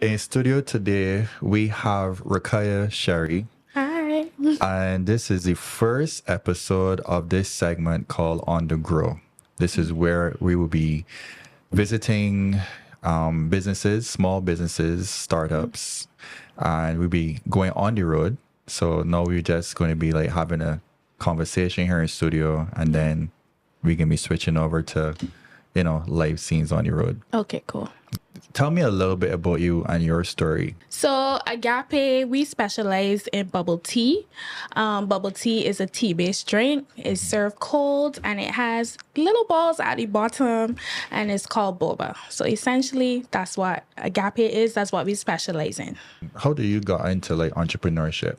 In studio today, we have Rakiya Sherry. Hi. And this is the first episode of this segment called On the Grow. This is where we will be visiting businesses, small businesses, startups, and we'll be going on the road. So now we're just going to be like having a conversation here in studio, and then we can be switching over to, live scenes on the road. Okay, cool. Tell me a little bit about you and your story. So Agape, we specialize in bubble tea. Bubble tea is a tea-based drink. It's served cold and it has little balls at the bottom and it's called boba. So essentially, that's what Agape is. That's what we specialize in. How do you got into like entrepreneurship?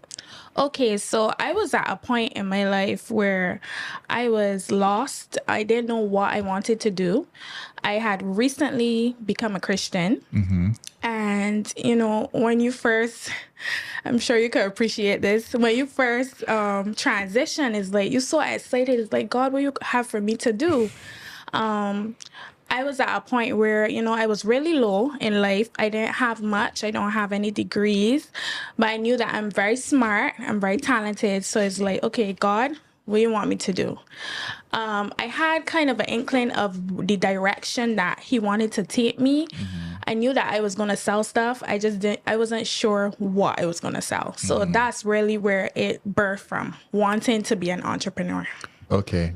Okay, so I was at a point in my life where I was lost. I didn't know what I wanted to do. I had recently become a Christian. And, when you first, I'm sure you could appreciate this. When you first transition, it's like, you're so excited. It's like, God, what do you have for me to do? I was at a point where, I was really low in life. I didn't have much. I don't have any degrees, but I knew that I'm very smart. I'm very talented. So it's like, okay, God, what do you want me to do? I had kind of an inkling of the direction that he wanted to take me. I knew that I was going to sell stuff. I wasn't sure what I was going to sell. So that's really where it birthed from, wanting to be an entrepreneur. Okay.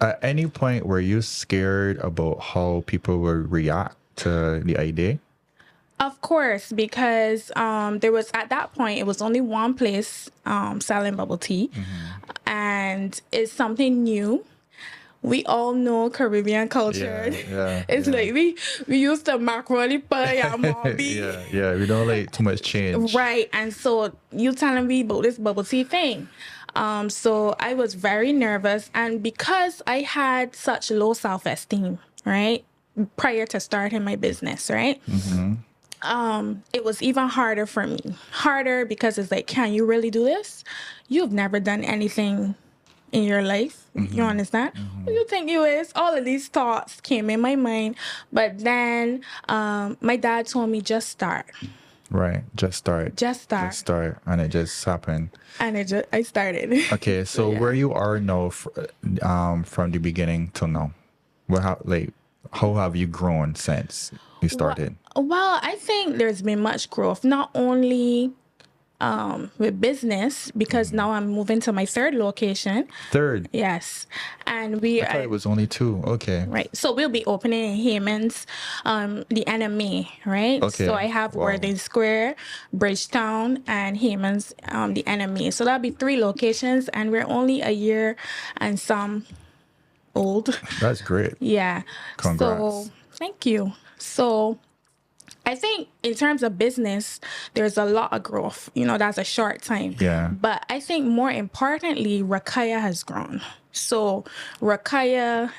At any point were you scared about how people would react to the idea? Of course, because there was, at that point, it was only one place selling bubble tea. And it's something new. We all know Caribbean culture. It's like we used to macaroni pie and mombi. Yeah, we don't like too much change. Right, and so you telling me about this bubble tea thing. So I was very nervous, and because I had such low self-esteem, right, prior to starting my business, right, it was even harder for me. Harder because it's like, can you really do this? You've never done anything in your life. You understand? Who you think you is? All of these thoughts came in my mind, but then my dad told me, just start. Right, just start. And it just happened. And I started. Okay, so where you are now from the beginning till now, how have you grown since you started? Well, I think there's been much growth, not only with business, because now I'm moving to my third location. Third? Yes. And I thought it was only two. Okay. Right. So we'll be opening in Hammond's, the NMA, right? Okay. So I have Worthing Square, Bridgetown, and Hammond's, the NMA. So that'll be 3 locations, and we're only a year and some old. That's great. Yeah. Congrats. So thank you. So I think in terms of business, there's a lot of growth. That's a short time. Yeah. But I think more importantly, Rakiya has grown. So Rakiya,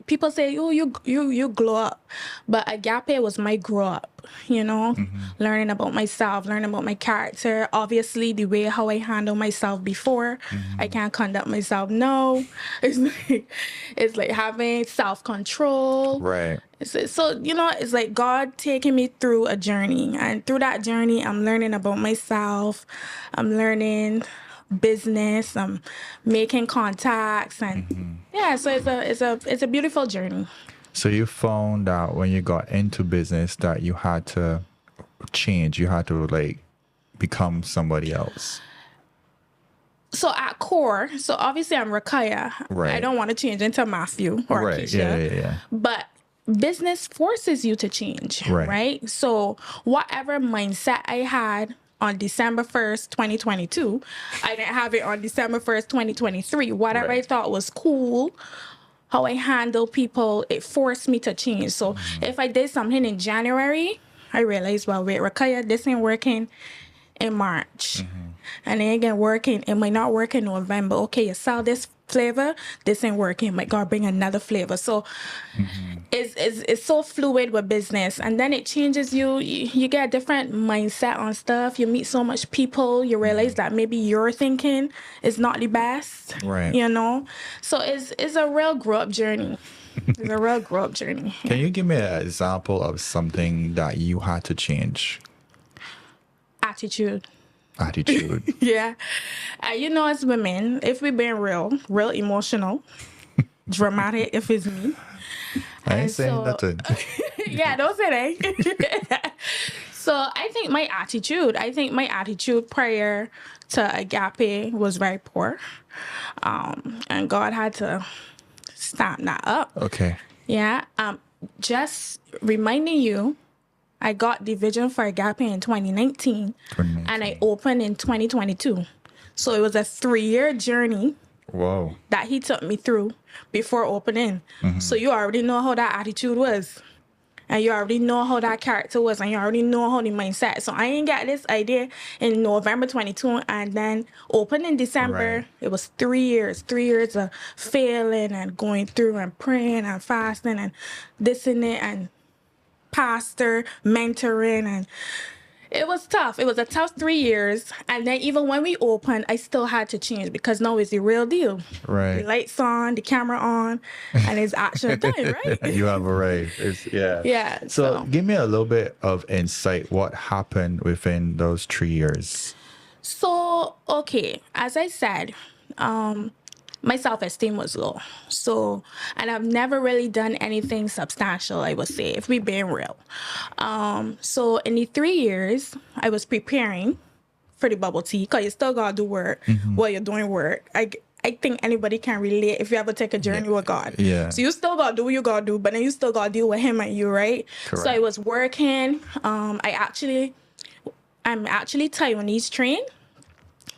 people say, oh, you glow up. But Agape was my grow up, learning about myself, learning about my character. Obviously, the way how I handle myself before, I can't conduct myself now. It's like having self-control. Right. So, it's like God taking me through a journey. And through that journey, I'm learning about myself. I'm learning business. I'm making contacts. And so it's a beautiful journey. So you found out when you got into business that you had to change. You had to become somebody else. So at core, obviously I'm Rakiya. Right. I don't want to change into Matthew or right. Keisha. Yeah. But business forces you to change, right? So whatever mindset I had on December 1st, 2022, I didn't have it on December 1st, 2023. Whatever I thought was cool, how I handle people, it forced me to change. So if I did something in January, I realized, well, wait, Rakiya, this ain't working in March. And it ain't gonna work it might not work in November. Okay, you sell this flavor, this ain't working. Might God bring another flavor. So it's so fluid with business, and then it changes you. You get a different mindset on stuff. You meet so much people. You realize that maybe your thinking is not the best. Right. So it's a real grow up journey. It's a real grow up journey. Can you give me an example of something that you had to change? Attitude. Attitude. Yeah. You know, as women, if we're being real emotional, dramatic, if it's me. I ain't And saying so- nothing. Yeah, don't say that. So I think my attitude prior to Agape was very poor. And God had to stamp that up. Okay. Yeah. Just reminding you, I got the vision for Agape in 2019, 2019. and I opened in 2022. So it was a 3-year journey Whoa. that he took me through before opening. So you already know how that attitude was. And you already know how that character was. And you already know how the mindset. So I ain't got this idea in November 22. And then open in December. Right. It was 3 years. 3 years of failing and going through and praying and fasting and this and it and pastor, mentoring, and it was tough. It was a tough 3 years. And then even when we opened, I still had to change because now it's the real deal. Right. The lights on, the camera on, and it's action time, right? You have arrived. Yeah. Yeah. So give me a little bit of insight. What happened within those 3 years? So, okay, as I said, my self-esteem was low. So, and I've never really done anything substantial, I would say, if we're being real. So in the 3 years, I was preparing for the bubble tea, because you still got to do work while you're doing work. I think anybody can relate if you ever take a journey with God. Yeah. So you still got to do what you got to do, but then you still got to deal with him and you, right? Correct. So I was working. I'm actually Taiwanese trained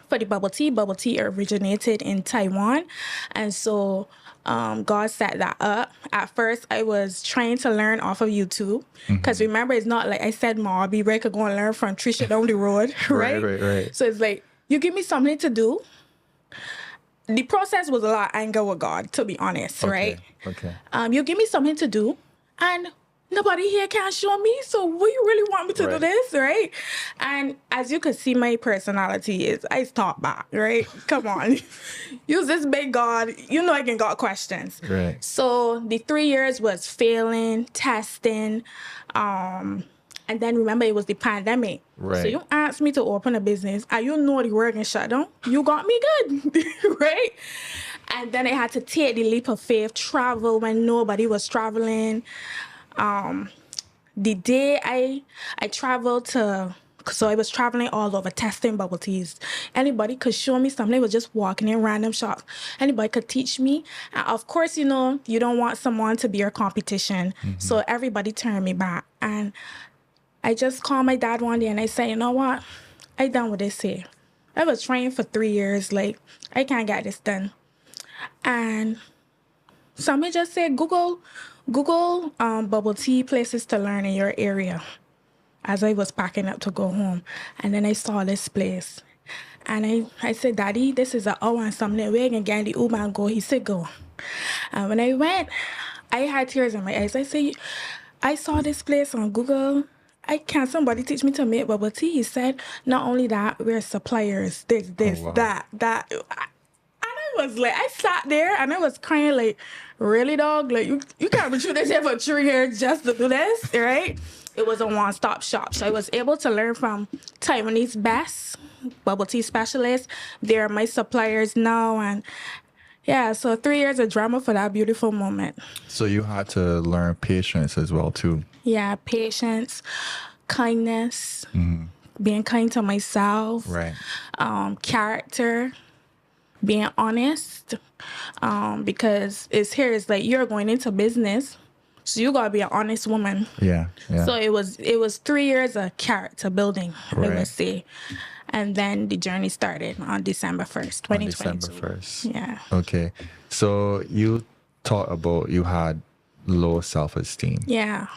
for the bubble tea. Bubble tea originated in Taiwan. And so God set that up. At first, I was trying to learn off of YouTube. Because remember, it's not like I said, Ma, I'll be ready to go and learn from Trisha down the road, right? Right. So it's like, you give me something to do. The process was a lot of anger with God, to be honest, right? Okay. You give me something to do, and nobody here can show me. So what you really want me to do Right. this, right? And as you can see, my personality is I talk back, right? Come on, use this big God. You know I can got questions. Right. So the 3 years was failing, testing, and then remember it was the pandemic. Right. So you asked me to open a business, and you know the work and shut down. You got me good, right? And then I had to take the leap of faith, travel when nobody was traveling. The day I traveled to, so I was traveling all over testing bubble teas. Anybody could show me something. I was just walking in random shops. Anybody could teach me. And of course, you know, you don't want someone to be your competition. So everybody turned me back. And I just called my dad one day and I said, you know what? I done with this here. I was trying for 3 years. Like, I can't get this done. And somebody just said, Google bubble tea places to learn in your area, as I was packing up to go home. And then I saw this place. And I said, Daddy, this is an hour and something. We can get in the Uber and go. He said, go. And when I went, I had tears in my eyes. I said, I saw this place on Google. Can't somebody teach me to make bubble tea? He said, not only that, we're suppliers. This, wow. that. And I was like, I sat there and I was crying like, really, dog? Like, you can't be doing this here for 3 years just to do this, right? It was a one-stop shop. So I was able to learn from Taiwanese best bubble tea specialists. They're my suppliers now. And yeah, so 3 years of drama for that beautiful moment. So you had to learn patience as well, too. Yeah, patience, kindness, being kind to myself, Right. Character, being honest, because it's like you're going into business, so you gotta be an honest woman. Yeah. So it was 3 years of character building, I Right. would say, and then the journey started on December 1st, 2022. December 1st. Yeah. Okay. So you talked about you had low self-esteem. Yeah.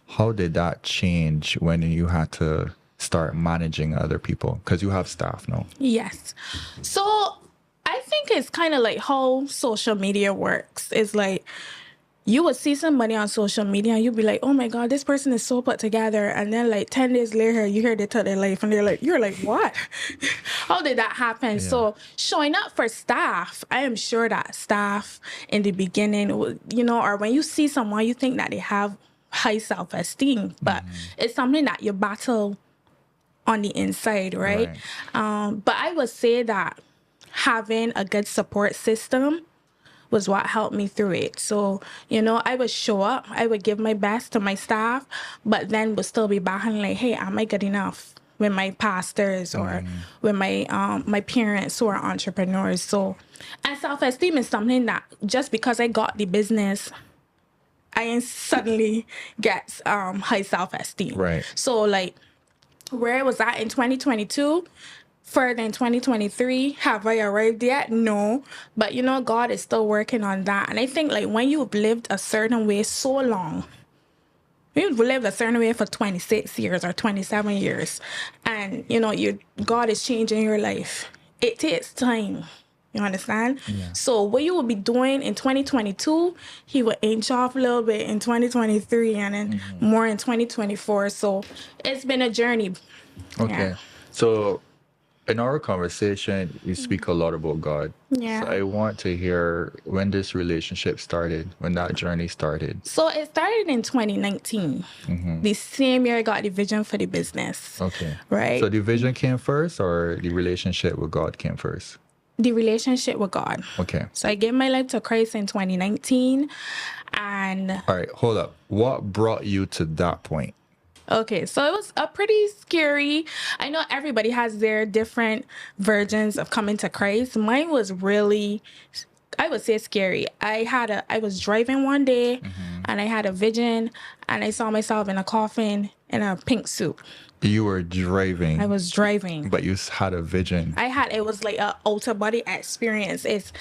How did that change when you had to start managing other people? Because you have staff now. Yes. So I think it's kind of like how social media works. It's like you would see somebody on social media and you'd be like, oh my God, this person is so put together. And then like 10 days later, you hear they tell their life and you're like, what? How did that happen? Yeah. So showing up for staff, I am sure that staff in the beginning, you know, or when you see someone, you think that they have high self-esteem, but it's something that you battle on the inside, right? But I would say that having a good support system was what helped me through it. So, you know, I would show up, I would give my best to my staff, but then would still be battling like, hey, am I good enough with my pastors or with my my parents who are entrepreneurs? So, and self-esteem is something that just because I got the business, I ain't suddenly get high self-esteem. Right. So like where I was at in 2022, further in 2023, have I arrived yet? No. But you know, God is still working on that. And I think like when you've lived a certain way so long, you've lived a certain way for 26 years or 27 years, and you know, God is changing your life. It takes time. You understand? Yeah. So what you will be doing in 2022, he will inch off a little bit in 2023 and then more in 2024. So it's been a journey. Okay. Yeah. So in our conversation, you speak a lot about God. Yeah. So I want to hear when this relationship started, when that journey started. So it started in 2019. The same year I got the vision for the business. Okay. Right? So the vision came first or the relationship with God came first? The relationship with God. Okay. So I gave my life to Christ in 2019. And All right, hold up. What brought you to that point? okay, so it was a pretty scary. I know everybody has their different versions of coming to Christ. Mine was really, I would say, scary. I was driving one day and I had a vision and I saw myself in a coffin in a pink suit. You were driving. I was driving. But you had a vision. It was like a outer body experience. It's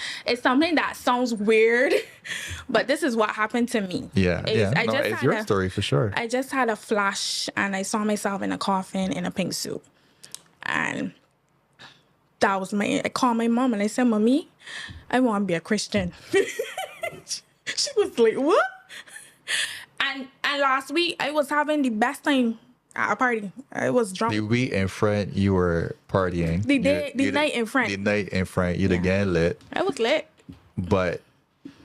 something that sounds weird, but this is what happened to me. Yeah. It's your story for sure. I just had a flash and I saw myself in a coffin in a pink suit. And that was I called my mom and I said, Mommy, I want to be a Christian. She was like, what? And last week I was having the best time at a party. I was drunk. The week in front, you were partying. The night in front. The night in front, you'd again lit. I was lit. But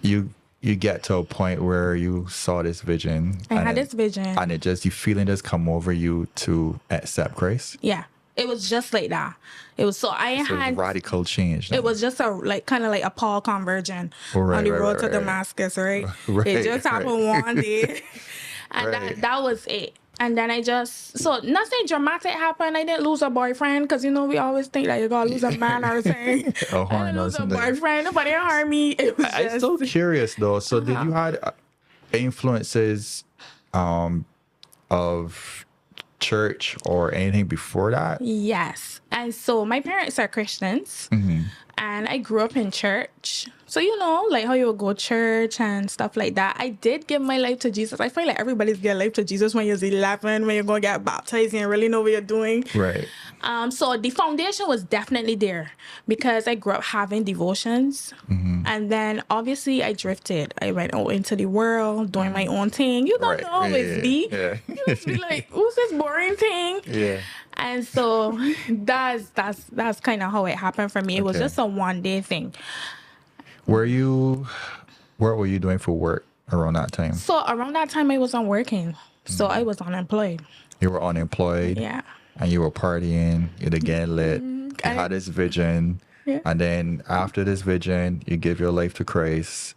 you get to a point where you saw this vision. I had this vision. And it just, you feeling just come over you to accept Christ. Yeah. It was just like that. It was had radical change. It was just kind of like a Paul conversion on the road to Damascus, right? It just happened one day. And that was it. And then nothing dramatic happened. I didn't lose a boyfriend because, you know, we always think that you're going to lose a man or something. I didn't lose a boyfriend. Nobody harmed me. I'm so curious, though. So did you had influences of church or anything before that? Yes. And so my parents are Christians. And I grew up in church. So, you know, like how you would go to church and stuff like that. I did give my life to Jesus. I feel like everybody's get life to Jesus when you're 11, when you're going to get baptized and really know what you're doing. Right. So the foundation was definitely there because I grew up having devotions. And then obviously I drifted. I went out into the world doing my own thing. You don't always be. Yeah. You just be like, who's this boring thing? Yeah. And so that's kind of how it happened for me. It was just a one day thing. What were you doing for work around that time? So around that time I wasn't working. So I was unemployed. You were unemployed. Yeah. And you were partying. You'd again lit. You had this vision. Yeah. And then after this vision, you give your life to Christ.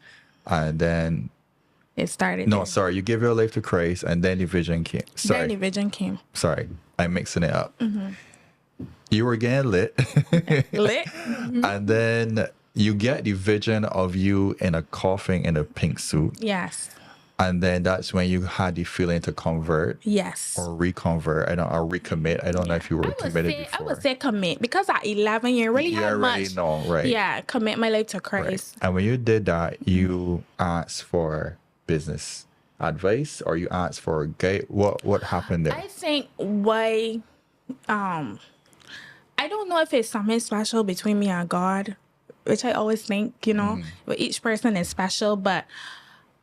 And then it started. No, sorry. You give your life to Christ and then the vision came. Sorry. Then the vision came. Sorry. I'm mixing it up. You were getting lit. Lit. And then you get the vision of you in a coffin in a pink suit. Yes. And then that's when you had the feeling to convert. Yes. Or reconvert. Or recommit. I don't know if you were committed before. I would say commit because at 11 you really had much. Know, right? Yeah, commit my life to Christ. Right. And when you did that, you asked for business advice or you asked for a guide. What happened there? I think I don't know if it's something special between me and God, which I always think, you know, each person is special, but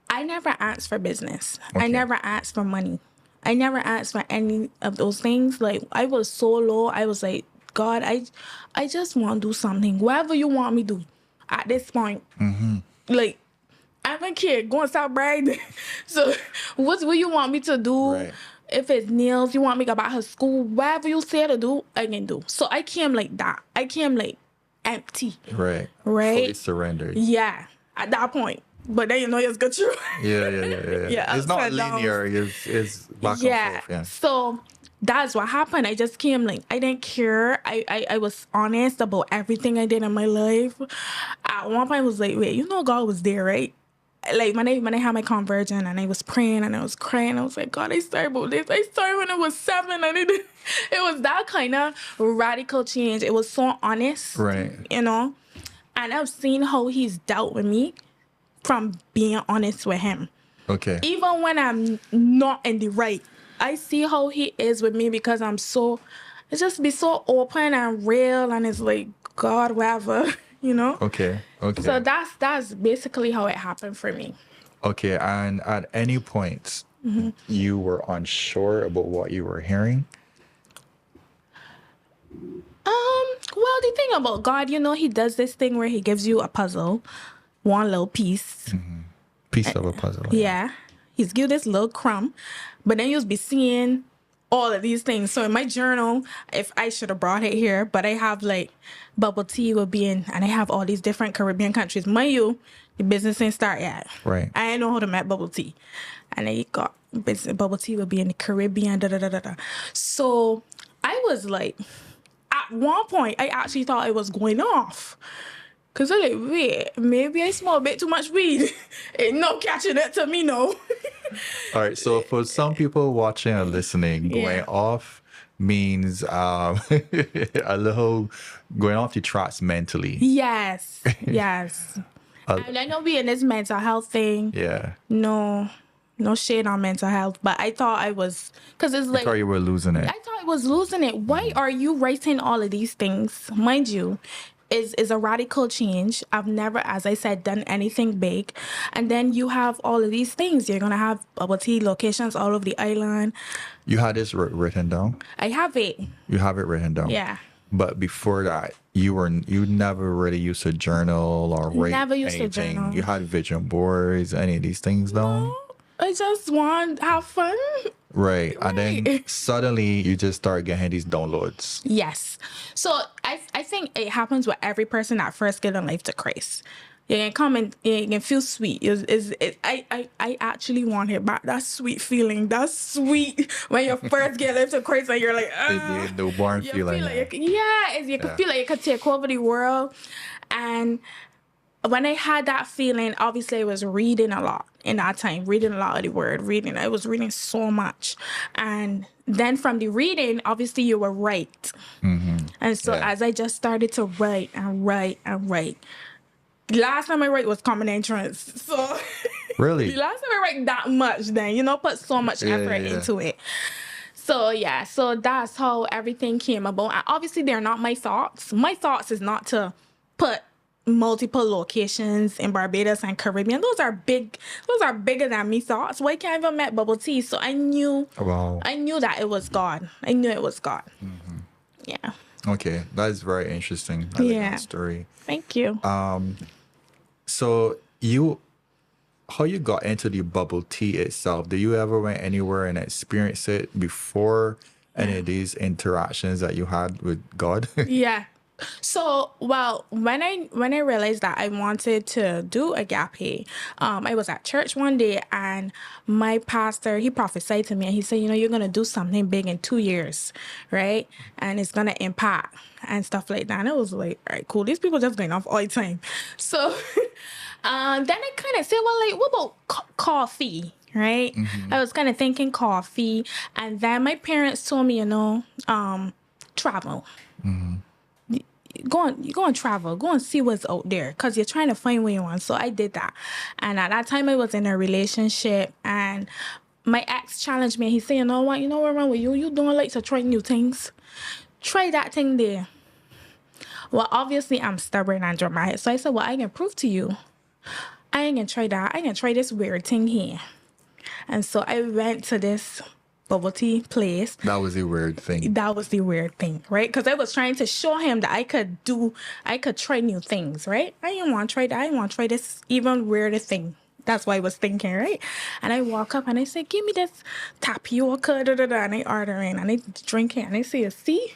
I never asked for business. I Okay. never asked for money. I never asked for any of those things. Like, I was so low. I was like, God, I just want to do something. Whatever you want me to do at this point. Like, I'm a kid. Go and stop bragging. So, what you want me to do? Right. If it's nails, you want me to go back to school, whatever you say to do, I can do. So I came like that. I came like empty. Right. Right? Fully surrendered. Yeah, at that point. But then you know it's good true. Yeah. Yeah, It's not upside down. linear. It's back Yeah. and forth. Yeah. So that's what happened. I just came like, I didn't care. I was honest about everything I did in my life. At one point I was like, wait, you know God was there, right? Like when I had my conversion and I was praying and I was crying, I was like, God, I started about this. I started when I was 7 and it was that kind of radical change. It was so honest. Right. You know? And I've seen how he's dealt with me from being honest with him. Okay. Even when I'm not in the right, I see how he is with me because it's just be so open and real and it's like, God, whatever, you know? Okay. So that's basically how it happened for me. Okay. And at any point, you were unsure about what you were hearing? Well, the thing about God, you know, he does this thing where he gives you a puzzle, one little piece. Piece of a puzzle. Yeah. He's give this little crumb, but then you'll be seeing all of these things. So in my journal, if I should have brought it here, but I have like bubble tea will be in, and I have all these different Caribbean countries. Mind you, the business ain't start yet. Right. I ain't know how to make bubble tea. And I got bubble tea will be in the Caribbean, So I was like, at one point, I actually thought I was going off. Because I'm like, wait, maybe I smell a bit too much weed. Ain't no catching it to me, no. All right. So for some people watching and listening, going off means a little going off the tracks mentally. Yes. And I know being this mental health thing. Yeah. No shade on mental health, but I thought I was, because it's like, I thought you were losing it. I thought I was losing it. Why are you writing all of these things? Mind you, is a radical change. I've never, as I said, done anything big. And then you have all of these things. You're going to have bubble tea locations all over the island. You had this written down? I have it. You have it written down? Yeah. But before that, you never really used to journal or write Never used to anything. journal. You had vision boards, any of these things down? I just want to have fun. Right. And then suddenly you just start getting these downloads. Yes. So I think it happens with every person that first get in life to Christ. You can come and you can feel sweet. I actually want it back. That sweet feeling. That's sweet when you first get life to Christ and you're like, The newborn you feeling. feel like you can feel like you could take over the world. And when I had that feeling, obviously I was reading a lot in that time, reading a lot of the word, I was reading so much. And then from the reading, obviously you were right. And so as I just started to write and write and write, the last time I write was common entrance. So Really? the last time I write that much then, put so much effort into it. So so that's how everything came about. And obviously they're not my thoughts. My thoughts is not to put multiple locations in Barbados and Caribbean. Those are bigger than me thoughts. Why can't I even make bubble tea? So I knew that it was God. I knew it was God. Yeah. Okay. That's very interesting. I like that story. Thank you. So how you got into the bubble tea itself? Did you ever went anywhere and experience it before any of these interactions that you had with God? Yeah. So, well, when I realized that I wanted to do Agape, I was at church one day and my pastor, he prophesied to me and he said, you're going to do something big in 2 years, right? And it's going to impact and stuff like that. And I was like, all right, cool. These people just going off all the time. So then I kind of said, well, like, what about coffee? Right? I was kind of thinking coffee. And then my parents told me, travel. Go on travel, go and see what's out there because you're trying to find what you want. So I did that. And at that time I was in a relationship and my ex challenged me. He said, you know what wrong with you? You don't like to try new things. Try that thing there. Well, obviously I'm stubborn and dramatic. So I said, well, I can prove to you. I ain't gonna try that. I ain't gonna try this weird thing here. And so I went to this bubble tea place. That was a weird thing. That was the weird thing, right? Because I was trying to show him that I could try new things, right? I didn't want to try that. I didn't want to try this even weirder thing. That's what I was thinking, right? And I walk up and I say, give me this tapioca, da, da, da, and I order it and I drink it and I say, see?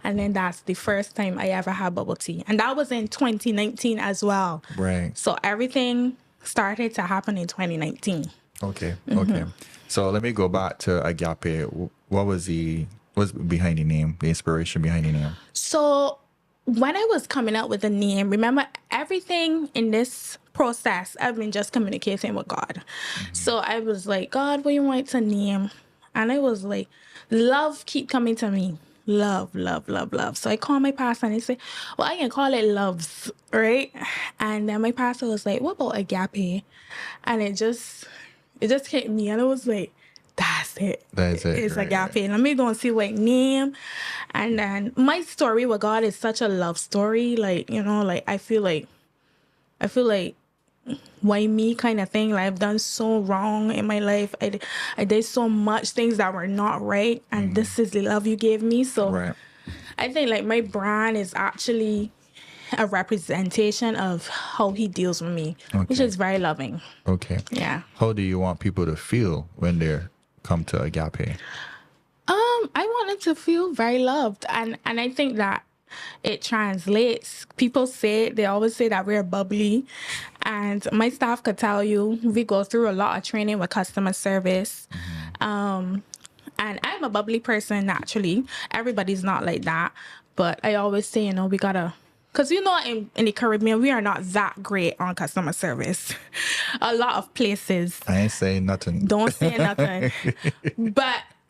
And then that's the first time I ever had bubble tea. And that was in 2019 as well. Right. So everything started to happen in 2019. Okay. Okay. So let me go back to Agape. What's behind the name, the inspiration behind the name? So when I was coming up with the name, remember everything in this process, I've been just communicating with God. So I was like, God, what you want to name? And I was like, love keep coming to me. Love, love, love, love. So I called my pastor and he said, well, I can call it Loves, right? And then my pastor was like, what about Agape? And it just hit me. And I was like, that's it. That's it. It's right, Agape. Let me go and see what name. And then my story with God is such a love story. Like, like I feel like why me kind of thing. Like I've done so wrong in my life. I did so much things that were not right. And this is the love you gave me. So Right. I think like my brand is actually a representation of how he deals with me, which is very loving. Okay. Yeah. How do you want people to feel when they come to Agape? I want them to feel very loved. And I think that it translates. People they always say that we're bubbly. And my staff could tell you, we go through a lot of training with customer service. And I'm a bubbly person naturally. Everybody's not like that. But I always say, we gotta, because in the Caribbean, we are not that great on customer service. A lot of places. I ain't saying nothing. Don't say nothing.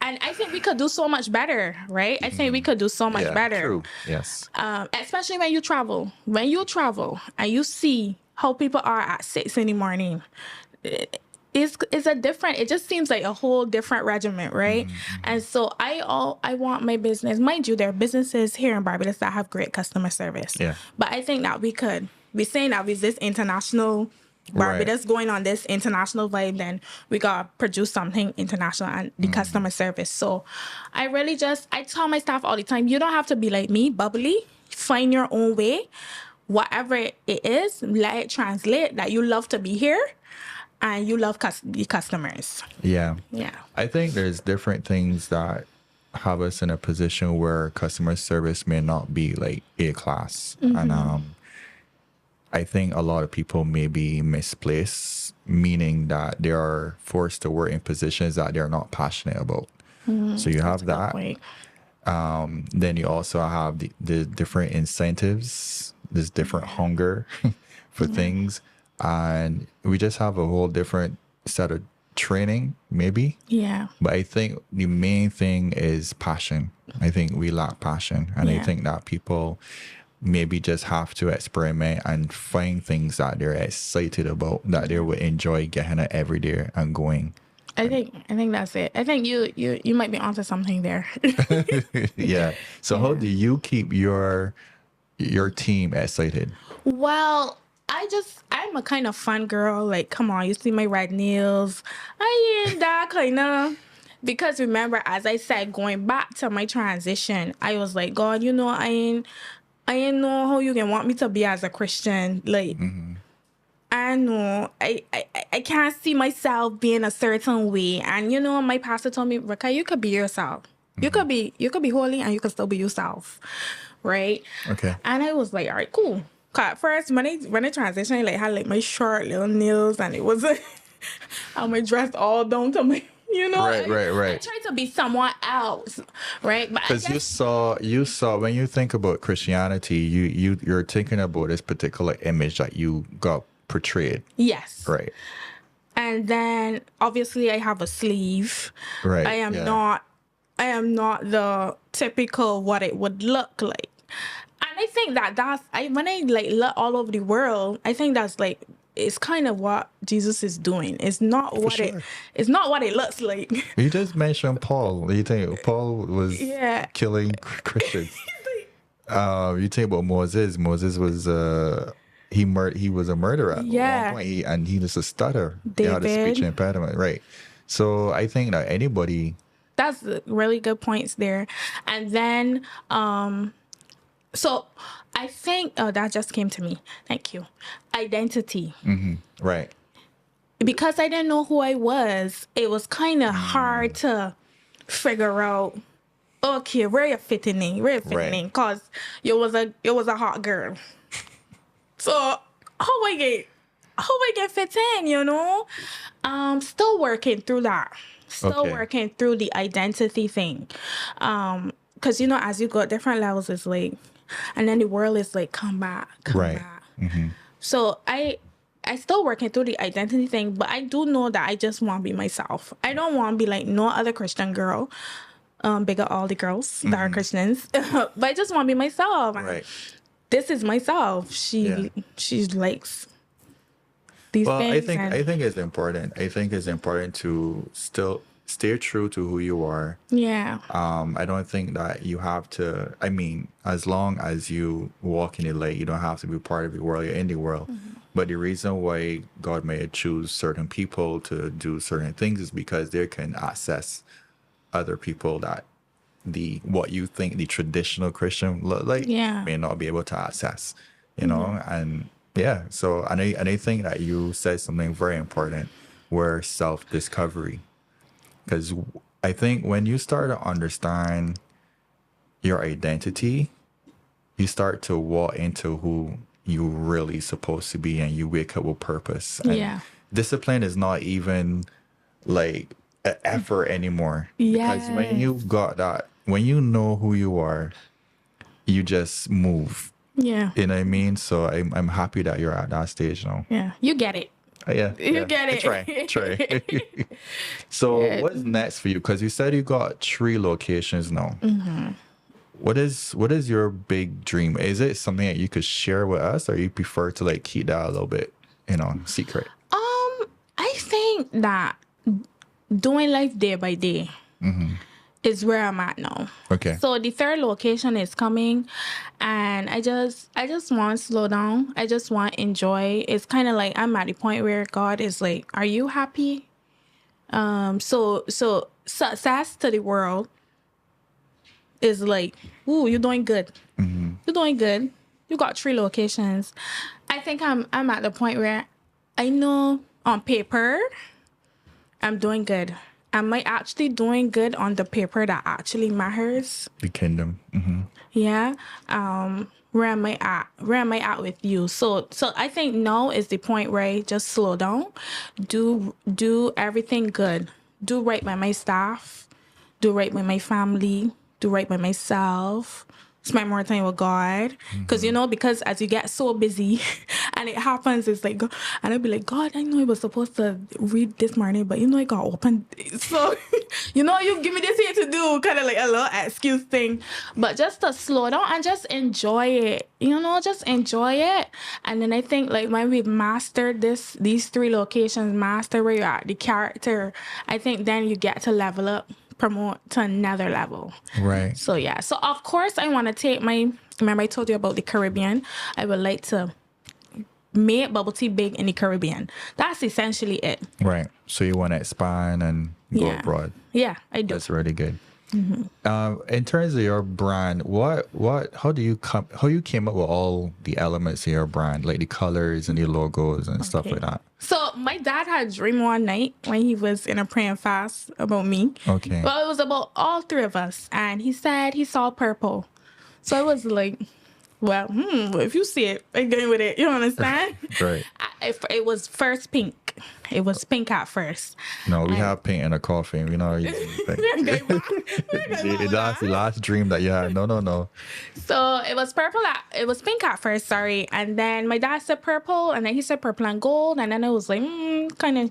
And I think we could do so much better, right? I think we could do so much better. True. Yes. Especially when you travel. When you travel and you see how people are at 6 in the morning, it's it just seems like a whole different regiment, right? And so I want my business, mind you, there are businesses here in Barbados that have great customer service. Yeah. But I think that we could be saying that with this international Barbados going on this international vibe, then we gotta produce something international and the customer service. So I tell my staff all the time, you don't have to be like me, bubbly. Find your own way. Whatever it is, let it translate that you love to be here and you love the customers. Yeah. Yeah. I think there's different things that have us in a position where customer service may not be like A class. And I think a lot of people may be misplaced, meaning that they are forced to work in positions that they're not passionate about. So you have that. Then you also have the different incentives, this different hunger for things. And we just have a whole different set of training, maybe. Yeah. But I think the main thing is passion. I think we lack passion. And I think that people maybe just have to experiment and find things that they're excited about, that they would enjoy getting it every day and going. I think that's it. I think you might be onto something there. Yeah. So how do you keep your team excited? Well, I'm a kind of fun girl. Like, come on, you see my red nails. I ain't that kind of. Because remember, as I said, going back to my transition, I was like, God, I ain't know how you can want me to be as a Christian. Like, I know I can't see myself being a certain way. And my pastor told me, Rakiya, you could be yourself. You could be holy and you could still be yourself, right? Okay. And I was like, all right, cool. 'Cause at first, when I transitioned, I had like my short little nails, and it was how my dress all down to my. Right. I tried to be someone else, right? Because you saw when you think about Christianity, you're thinking about this particular image that you got portrayed. Yes. Right. And then obviously I have a sleeve. Right. I am not the typical what it would look like. And I think when I like look all over the world, I think that's like it's kind of what Jesus is doing. It's not what it's not what it looks like. You just mentioned Paul. You think Paul was killing Christians? You think about Moses. Moses was he was a murderer at one point, and he was a stutter. He had a speech David. impediment, right? So I think that anybody, That's really good points there. And then, so I think, oh, that just came to me. Thank you. Identity. right? Because I didn't know who I was, it was kind of hard to figure out, okay, where you fitting in, Right. because you was a hot girl. So how I get fit in, still working through that. Still Okay. working through the identity thing. Because as you go different levels, it's like, and then the world is like, come back. Right. So I still working through the identity thing, but I do know that I just want to be myself. I don't want to be like no other Christian girl. Big up all the girls that are Christians, but I just want to be myself. Right. This is myself. She likes these Well, things. I think it's important. I think it's important to still stay true to who you are. Yeah. I don't think that you have to. I mean, as long as you walk in the light, you don't have to be part of the world. You're in the world. But the reason why God may choose certain people to do certain things is because they can access other people that what you think the traditional Christian look like may not be able to access. You know, and yeah. So and I think that you said something very important, where self-discovery. Because I think when you start to understand your identity, you start to walk into who you really supposed to be, and you wake up with purpose. And discipline is not even like an effort anymore. Because when you got that, when you know who you are, you just move. Yeah. You know what I mean? So I'm happy that you're at that stage now. Yeah. You get it. You get it. Try. So what's next for you? Because you said you got 3 locations now. What is your big dream? Is it something that you could share with us, or you prefer to like keep that a little bit, secret? I think that doing life day by day is where I'm at now. Okay. So the 3rd location is coming, and I just want to slow down. I just want to enjoy. It's kind of like I'm at the point where God is like, "Are you happy?" So success to the world is like, "Ooh, you're doing good. You're doing good. You got 3 locations." I think I'm at the point where I know on paper I'm doing good. Am I actually doing good on the paper that actually matters? The kingdom. Yeah. Where am I at? Where am I at with you? So I think now is the point where I just slow down, do everything good, do right by my staff, do right by my family, do right by myself, spend more time with God. Because, because as you get so busy and it happens, it's like, and I'll be like, God, I know I was supposed to read this morning, but I got open. So, you give me this here to do, kind of like a little excuse thing. But just to slow down and just enjoy it, just enjoy it. And then I think like when we've mastered these 3 locations, master where you're at, the character, I think then you get to level up, promote to another level. Right. So yeah. So of course I want to take remember I told you about the Caribbean. I would like to make bubble tea big in the Caribbean. That's essentially it. Right. So you want to expand and go abroad. Yeah, I do. That's really good. In terms of your brand, how you came up with all the elements of your brand, like the colors and the logos and stuff like that? So my dad had a dream one night when he was in a praying fast about me. Okay. Well, it was about all 3 of us, and he said he saw purple. So I was like, well, if you see it, I'm going with it. You understand? Right. It was first pink. It was pink at first. No, we have pink in a coffee. We know using pink. That's the last dream that you had. No. So it was it was pink at first, sorry. And then my dad said purple, and then he said purple and gold. And then I was like, kind of,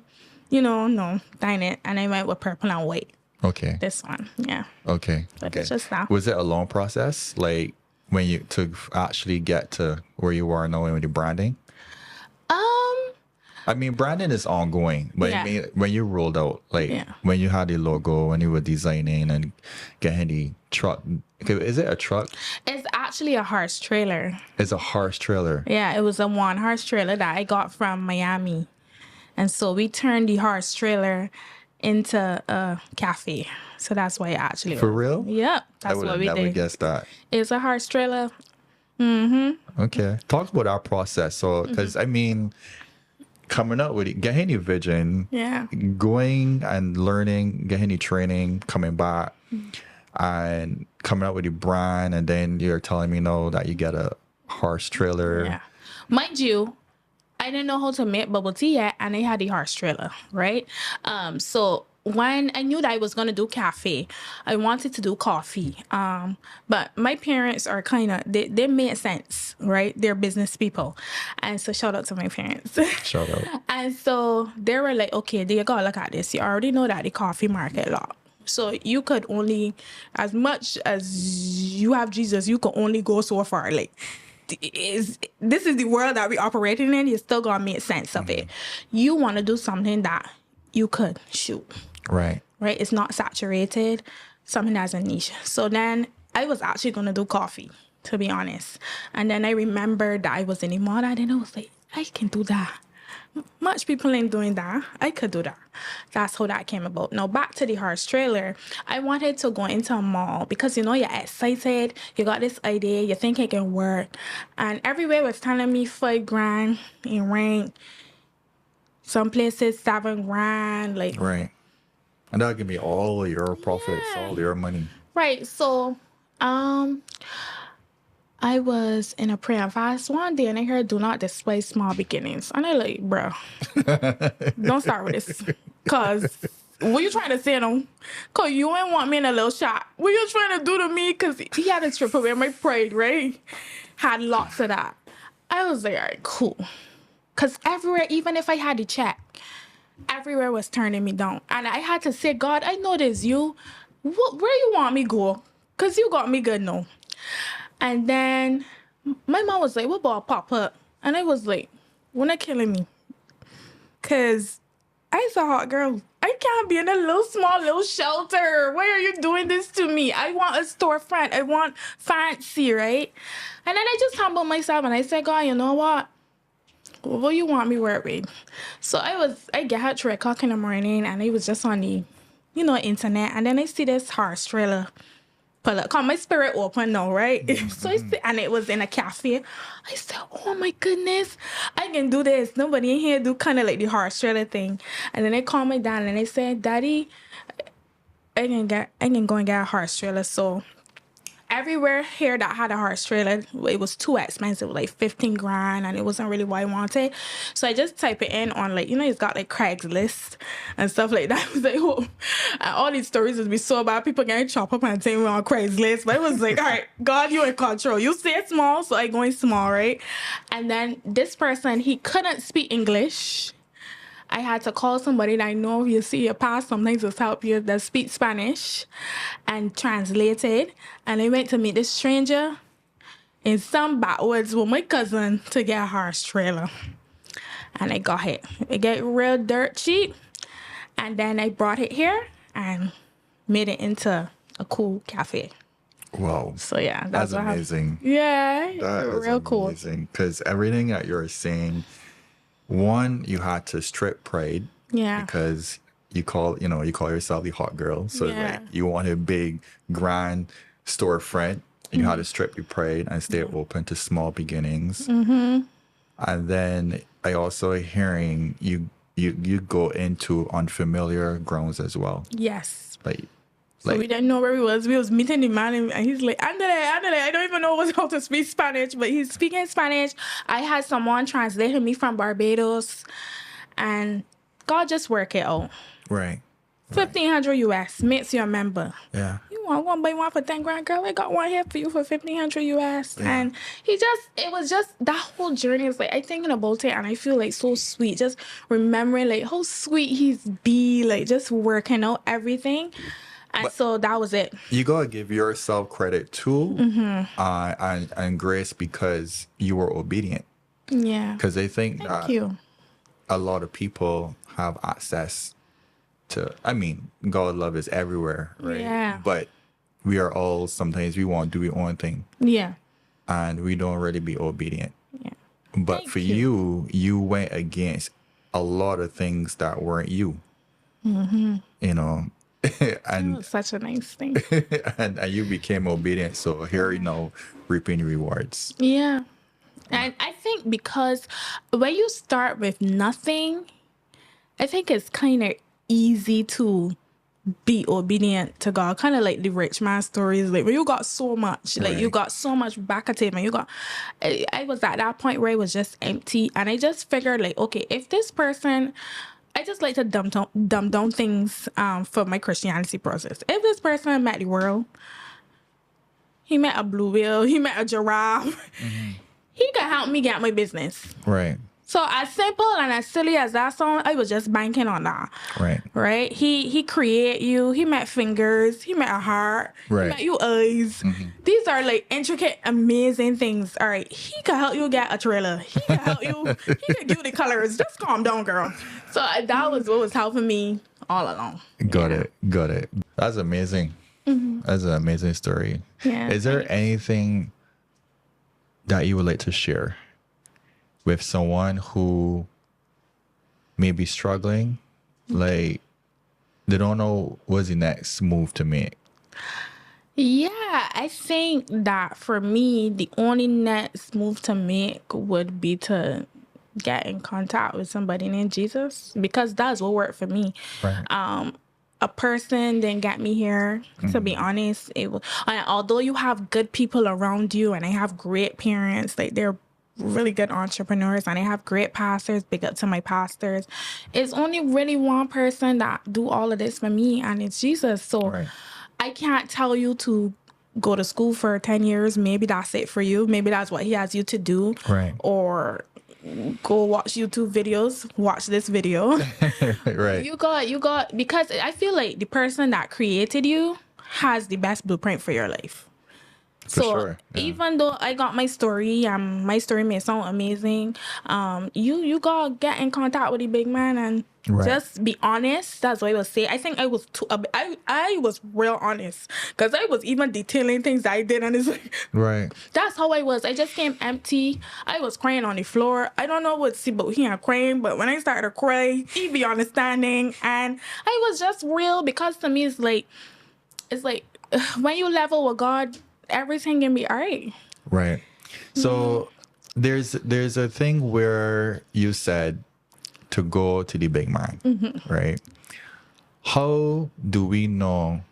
no, dang it. And I went with purple and white. Okay. This one, yeah. Okay. But it's just that. Was it a long process? Like when you to actually get to where you are now with the branding? I mean, branding is ongoing, but I mean, when you rolled out, like when you had the logo, when you were designing and getting the truck, is it a truck? It's actually a horse trailer. It's a horse trailer. Yeah, it was a one horse trailer that I got from Miami. And so we turned the horse trailer into a cafe. So that's why it actually For was. real? Yep. I That's would what have we never did. guessed that. It's a horse trailer. Okay. Talk about our process. So, because I mean, coming up with it, getting your vision, Yeah. going and learning, getting your training, coming back, and coming up with your brand, and then you're telling me no that you get a horse trailer. Yeah. Mind you, I didn't know how to make bubble tea yet, and I had the horse trailer, right? So when I knew that I was gonna do cafe, I wanted to do coffee. But my parents are kind of they made sense, right? They're business people, and so shout out to my parents. Shout out. And so they were like, okay, you gotta look at this. You already know that the coffee market lot. So you could only, as much as you have Jesus, you could only go so far. Like, this is the world that we operating in. You still gotta make sense of it. You want to do something that you could shoot, Right. right? It's not saturated, something that's a niche. So then I was actually gonna do coffee, to be honest. And then I remembered that I was in the mall, and then I was like, I can do that. Much people ain't doing that. I could do that. That's how that came about. Now back to the horse trailer. I wanted to go into a mall because you're excited. You got this idea. You think it can work, and everywhere was telling me $5,000 in rent. Some places $7,000. Like Right. And that'll give me all your profits, all your money. right. So I was in a prayer and fast one day, and I heard, "Do not despise small beginnings." And I like, bro, don't start with this, cause what you trying to say, no? Cause you ain't want me in a little shot. What you trying to do to me? Cause he had a trip away. My pride, right? Had lots of that. I was like, all right, cool. Cause everywhere, even if I had the check, everywhere was turning me down, and I had to say, God, I know this you. Where you want me go? Cause you got me good now. And then my mom was like, what about pop up? And I was like, when are killing me? Because I a hot girl. I can't be in a little shelter. Why are you doing this to me? I want a storefront. I want fancy, right? And then I just humbled myself and I said, God, you know what? What you want me work with? So I get at 3 o'clock in the morning, and I was just on the, internet. And then I see this horse trailer. But my spirit open now, right? So I see, and it was in a cafe. I said, oh my goodness, I can do this. Nobody in here do kind of like the horse trailer thing. And then they called me down and they said, Daddy, I can go and get a horse trailer. So everywhere here that had a horse trailer, it was too expensive, like $15,000, and it wasn't really what I wanted. So I just type it in on it's got like Craigslist and stuff like that. I was like, oh, and all these stories would be so bad. People getting chopped up and saying we're on Craigslist. But it was like, all right, God, you in control. You say small, so I going small, right? And then this person, he couldn't speak English. I had to call somebody that I know you see your past sometimes will help you that speak Spanish and translate it. And I went to meet this stranger in some backwoods with my cousin to get a horse trailer. And I got it. It get real dirt cheap. And then I brought it here and made it into a cool cafe. Wow. So yeah, that's amazing. Yeah, That is real cool. amazing. Because everything that you're saying, one, you had to strip pride. Yeah. Because you call yourself the hot girl. So Yeah. like you want a big, grand storefront. You had to strip your pride and stay open to small beginnings. Mm-hmm. And then I also hearing you go into unfamiliar grounds as well. Yes. Like We didn't know where we was. We was meeting the man, and he's like, Andale. I don't even know how to speak Spanish, but he's speaking Spanish. I had someone translating me from Barbados, and God just work it out. right. 1,500 US makes you a member. Yeah. You want one by one for $10,000, girl? I got one here for you for 1,500 US. Yeah. And it was just that whole journey is like, I thinking about it and I feel like so sweet. Just remembering like how sweet he's like just working out everything. And so that was it. You gotta give yourself credit too, and grace because you were obedient. Yeah. Because they think Thank that you. a lot of people have access to. I mean, God love is everywhere, right? Yeah. But we are all sometimes we want to do our own thing. Yeah. and we don't really be obedient. Yeah. But Thank for you. you went against a lot of things that weren't you. You know, That and was such a nice thing. and you became obedient. So here you know, reaping rewards. Yeah. And I think because when you start with nothing, I think it's kind of easy to be obedient to God. Kind of like the rich man stories. Like when you got so much, like you Right. got so much back at him, and you got. I was at that point where it was just empty, and I just figured like, okay, if this person. I just like to dumb down things for my Christianity process. If this person met the world, he met a blue whale, he met a giraffe, he can help me get my business. Right. So as simple and as silly as that sounds, I was just banking on that. Right. Right? He create you. He met fingers. He met a heart. Right. He met you eyes. These are like intricate, amazing things. All right. He can help you get a trailer. He can help you. He can give you the colors. Just calm down, girl. So that was what was helping me all along. Got it. Got it. That's amazing. That's an amazing story. Yeah, Is there anything that you would like to share with someone who may be struggling? Like, they don't know what's the next move to make. Yeah, I think that for me, the only next move to make would be to get in contact with somebody named Jesus, because that's what worked for me. Right. A person didn't get me here. To be honest, it was. And although you have good people around you, and I have great parents, like they're really good entrepreneurs, and I have great pastors. Big up to my pastors. It's only really one person that do all of this for me, and it's Jesus. So Right. I can't tell you to go to school for 10 years. Maybe that's it for you. Maybe that's what he has you to do. Right. Or go watch YouTube videos. Watch this video. Right. You got, because I feel like the person that created you has the best blueprint for your life. For sure. Yeah. Even though I got my story, my story may sound amazing, you gotta get in contact with the big man and Right. just be honest. That's what I would say. I think I was too. I was real honest, because I was even detailing things that I did, and it's like Right. that's how I was. I just came empty. I was crying on the floor. I don't know what about he and crying, but when I started to cry, he be understanding, and I was just real, because to me it's like when you level with God, everything can be alright. Right. So there's a thing where you said to go to the big man, right? How do we know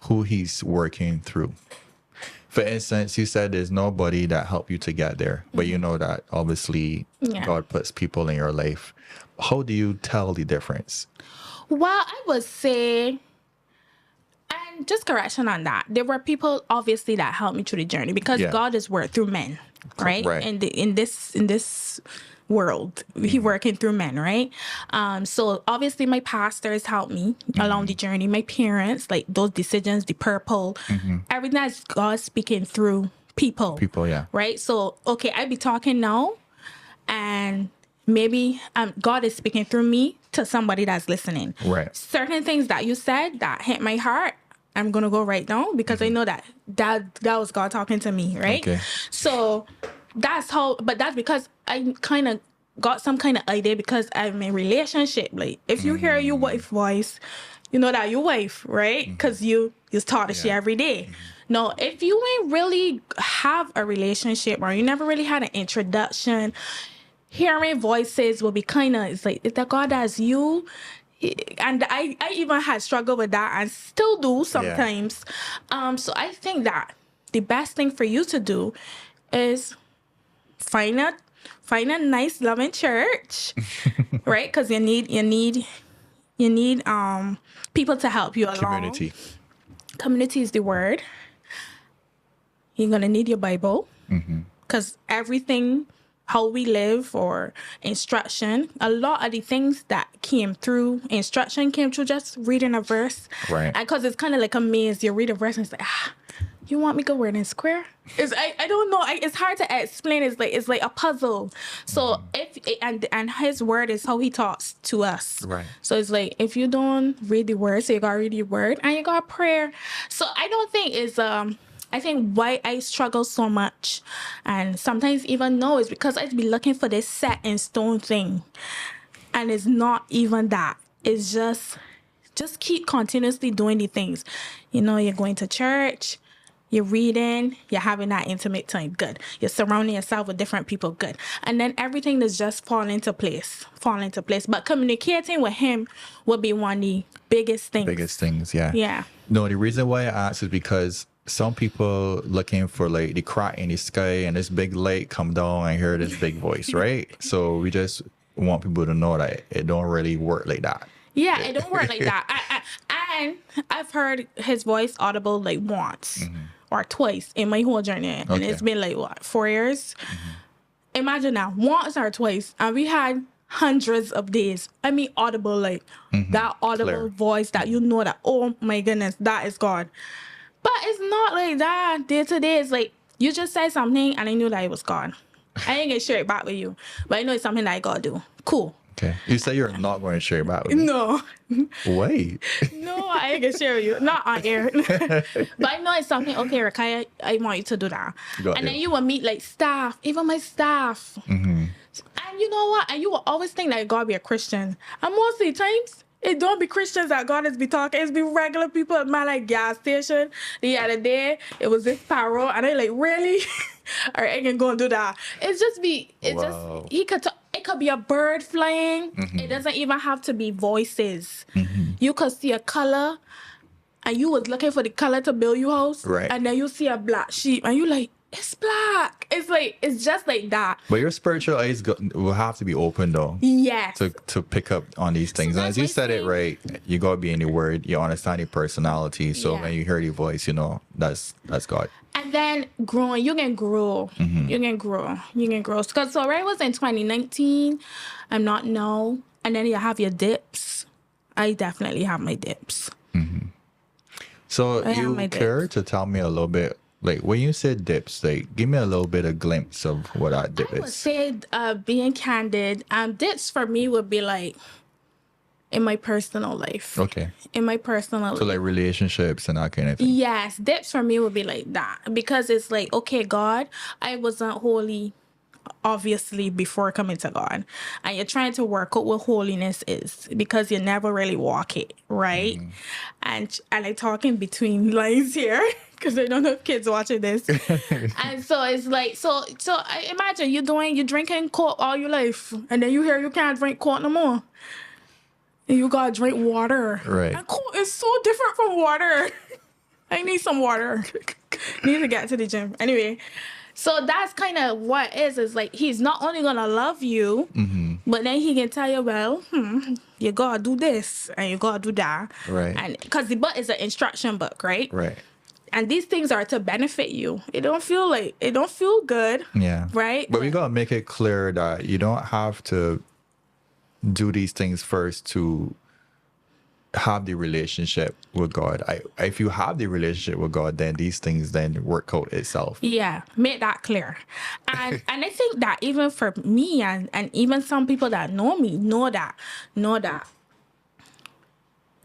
who he's working through? For instance, you said there's nobody that helped you to get there, but you know that obviously Yeah. God puts people in your life. How do you tell the difference? Well, I would say, and just correction on that, there were people obviously that helped me through the journey, because Yeah. God is worked through men, right? Right. And in this world, he working through men, right? So obviously my pastors helped me along the journey. My parents, like those decisions, the purple, everything that's God speaking through people. People, yeah. Right? So okay, I be talking now, and maybe God is speaking through me to somebody that's listening. Right. Certain things that you said that hit my heart, I'm gonna go right now, because I know that was God talking to me, right? Okay. So that's how, but that's because I kind of got some kind of idea, because I'm in a relationship. Like if you hear your wife voice, you know that your wife, right? Because you talk to she every day. No, if you ain't really have a relationship, or you never really had an introduction, hearing voices will be kind of, it's like, is that God as you? And I even had struggled with that, and still do sometimes. So I think that the best thing for you to do is find a nice loving church, right? Because you need people to help you along. Community is the word. You're gonna need your Bible, because everything, how we live, or instruction, a lot of the things that came through instruction came through just reading a verse, Right? And because it's kind of like a maze. You read a verse and it's like, you want me to go word in square? I don't know. It's hard to explain. It's like a puzzle. So and his word is how he talks to us. Right. So it's like, if you don't read the word, so you gotta read your word, and you got prayer. So I don't think it's I think why I struggle so much, and sometimes even know, is because I'd be looking for this set in stone thing, and it's not even that. It's just keep continuously doing the things. You know, you're going to church, you're reading, you're having that intimate time, good. You're surrounding yourself with different people, good. And then everything is just fall into place. But communicating with him would be one of the biggest things. Biggest things, yeah. Yeah. No, the reason why I asked is because some people looking for like the crack in the sky and this big light come down and hear this big voice, right? So we just want people to know that it don't really work like that. Yeah, it don't work like that. And I've heard his voice audible like once or twice in my whole journey. And Okay. it's been like, what, 4 years? Imagine now, once or twice. And we had hundreds of days. I mean, audible, like that audible Clear. voice that you know that, oh my goodness, that is God. But it's not like that day to day. It's like, you just said something and I knew that it was God. I ain't gonna share it back with you. But I know it's something that I gotta do. Cool. Okay. You say you're not going to share about with me. No. Wait. No, I ain't gonna share with you. Not on air. But I know it's something, okay, Rakiya, I want you to do that. Got And it. then you will meet like staff, even my staff. And you know what? And you will always think that God be a Christian. And most of the times, it don't be Christians that God is be talking. It's be regular people at my like gas station. The other day, it was this parole. And I like, really? All right, I can go and do that. It's just be, it's Wow. just, he could talk. It could be a bird flying. It doesn't even have to be voices. You could see a color, and you was looking for the color to build your house. Right. And then you see a black sheep, and you like, it's black. It's like, it's just like that. But your spiritual eyes will have to be open though Yes. to pick up on these things. And that's as you my said it thing. right, you gotta be in the word. You understand your personality. So Yeah. when you hear the voice, you know that's God. And then growing, you can grow. You can grow. You can grow. Because so right was in 2019. I'm not no. And then you have your dips. I definitely have my dips. So I have you my care dips. to tell me a little bit, like when you said dips, like give me a little bit of glimpse of what that dip I would is. say, being candid, dips for me would be like in my personal life. Okay. In my personal So life. like relationships and that kind of thing. Yes, dips for me would be like that. Because it's like, okay, God, I wasn't holy, obviously, before coming to God. And you're trying to work out what holiness is because you never really walk it, right? And I talk in between lines here because I don't know if kids watching this. And so it's like, so I imagine you drinking Coke all your life, and then you hear you can't drink Coke no more. And you gotta drink water. Right. And Coke is so different from water. I need some water. Need to get to the gym. Anyway, so that's kind of what it is like he's not only gonna love you, but then he can tell you, well, you gotta do this and you gotta do that. Right. And because the book is an instruction book, right? Right. And these things are to benefit you. It don't feel good. Yeah. Right? But we gotta make it clear that you don't have to do these things first to have the relationship with God. If you have the relationship with God, then these things then work out itself. Yeah, make that clear. And and I think that even for me and even some people that know me know that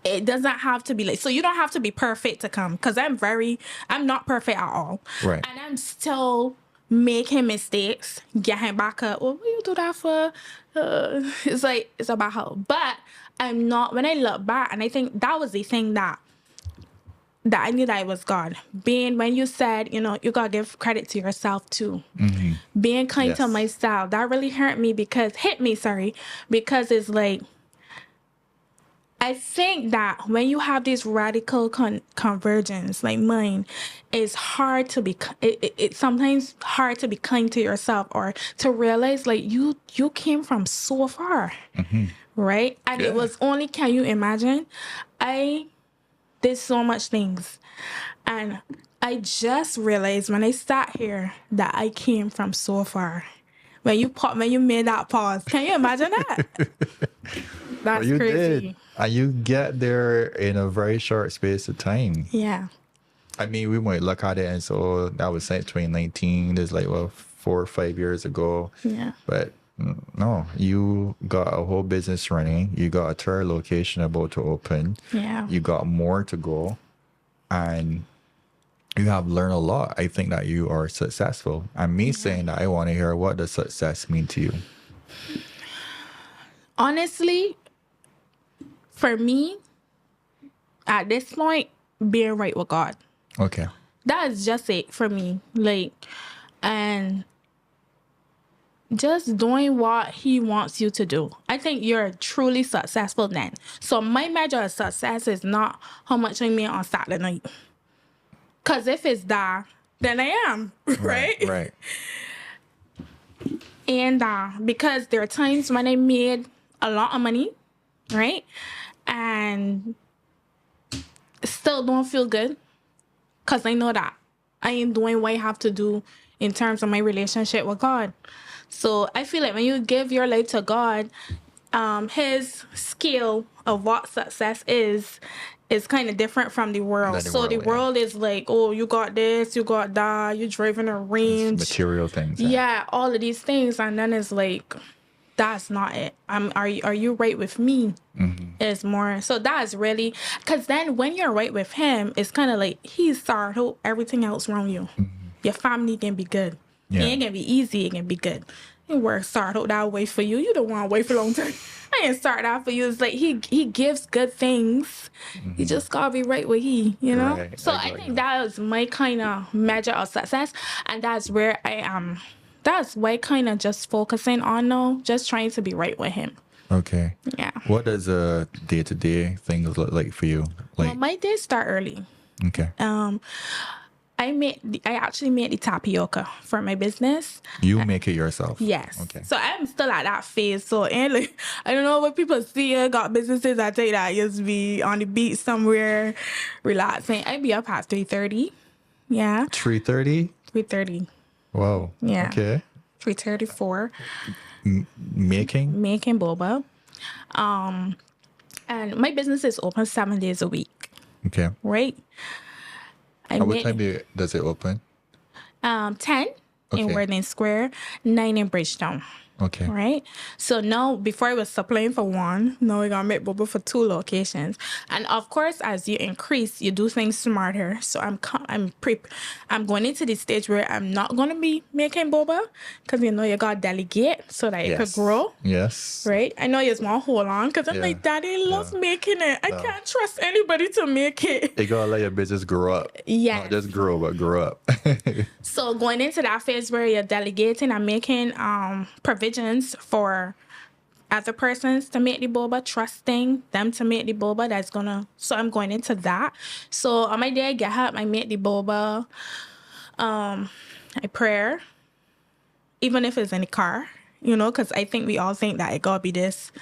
it doesn't have to be like, so you don't have to be perfect to come, because I'm not perfect at all. Right. And I'm still making mistakes, getting back up. Well, what you do that for? It's like, it's about her. But I'm not, when I look back, and I think that was the thing that I knew that it was God. When you said, you gotta give credit to yourself too. Being kind to Yes. myself, that really hit me because it's like, I think that when you have this radical convergence like mine, it's hard to be. It's sometimes hard to be kind to yourself or to realize like you came from so far, right? And Yeah. it was only. Can you imagine? I did so much things, and I just realized when I sat here that I came from so far. When you made that pause, can you imagine that? That's You crazy. did. And you get there in a very short space of time. Yeah. I mean, we might look at it and so that was like 2019. There's like, 4 or 5 years ago. Yeah. But no, you got a whole business running. You got a third location about to open. Yeah. You got more to go. And You have learned a lot. I think that you are successful. And me saying that, I want to hear, what does success mean to you? Honestly, for me, at this point, being right with God. Okay. That is just it for me. Like, and just doing what he wants you to do. I think you're truly successful then. So my measure of success is not how much I made on Saturday night. Because if it's that, then I am, right? Right. And because there are times when I made a lot of money, right? And still don't feel good. Because I know that I am doing what I have to do in terms of my relationship with God. So I feel like when you give your life to God, his scale of what success is kind of different from the world. So the world is like, oh, you got this, you got that, you're driving a range. It's material things. Yeah, all of these things. And then it's like, that's not it. Are you right with me? It's more. So that's really, because then when you're right with him, it's kind of like he's started everything else around you. Your family can be good. Yeah. It ain't gonna be easy. It can be good. It works start out that way for you. You don't want to wait for a long time. I didn't start out for you. It's like he gives good things. You just gotta be right with he, you know. Right. So I think that is my kind of measure of success, and that's where I am. That's why kind of just focusing on now, just trying to be right with him. Okay. Yeah. What does a day-to-day things look like for you? Like, well, my days start early. Okay. I actually made the tapioca for my business. You make it yourself? Yes. Okay. So I'm still at that phase. So and like I don't know what people see. I got businesses. I take that I used to be on the beach somewhere, relaxing. I be up at 3:30. Yeah. 3:30. 3:30. Wow. Yeah. Okay. 3:34. Making boba. And my business is open 7 days a week. Okay. Right. At what time does it open? 10 in Worthing Square, 9 in Bridgetown. Okay. Right. So now, before I was supplying for one, now I gotta make boba for 2 locations. And of course, as you increase, you do things smarter. So I'm going into the stage where I'm not gonna be making boba because you gotta delegate so that it could grow. Yes. Right. I know you just want to hold on because I'm like, Daddy loves making it. I can't trust anybody to make it. You gotta let your business grow up. Yeah. Not just grow, but grow up. So going into that phase where you're delegating and making provisions for other persons to make the boba, trusting them to make the boba, so I'm going into that. So on my day I get up, I make the boba, I pray, even if it's in the car, because I think we all think that it gotta be this.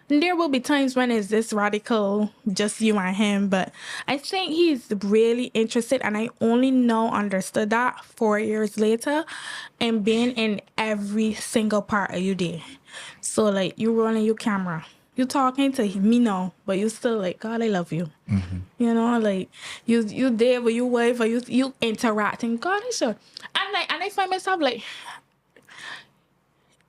And there will be times when it's this radical, just you and him, but I think he's really interested, and I only now understood that 4 years later and being in every single part of your day. So like you rolling your camera, you talking to me now, but you still like, God, I love you. Like you there with your wife, or you interacting, God, I sure. And I find myself like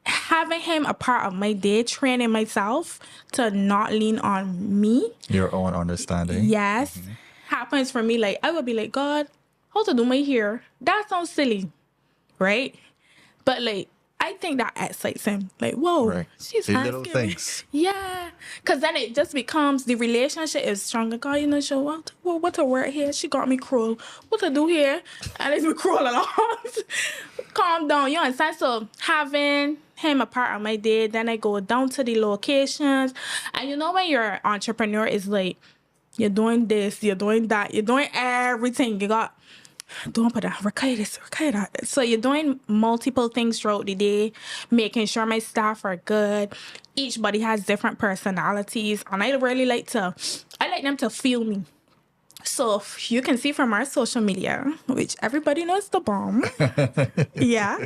having him a part of my day, training myself to not lean on me. Your own understanding. Yes. Happens for me. Like, I would be like, God, how to do my hair? That sounds silly. Right? But like, I think that excites him. Like, whoa, she's asking little things. Me. Yeah. Because then it just becomes, the relationship is stronger. God, show what to wear here? She got me cruel. What to do here? And it's me cruel along. Calm down. You understand? So having him a part of my day, then I go down to the locations. And when you're an entrepreneur, it's like, you're doing this, you're doing that, you're doing everything. You got, don't put that, Rakiya this, Rakiya that. So you're doing multiple things throughout the day, making sure my staff are good. Each body has different personalities, and I really like them to feel me. So you can see from our social media, which everybody knows the bomb. Yeah.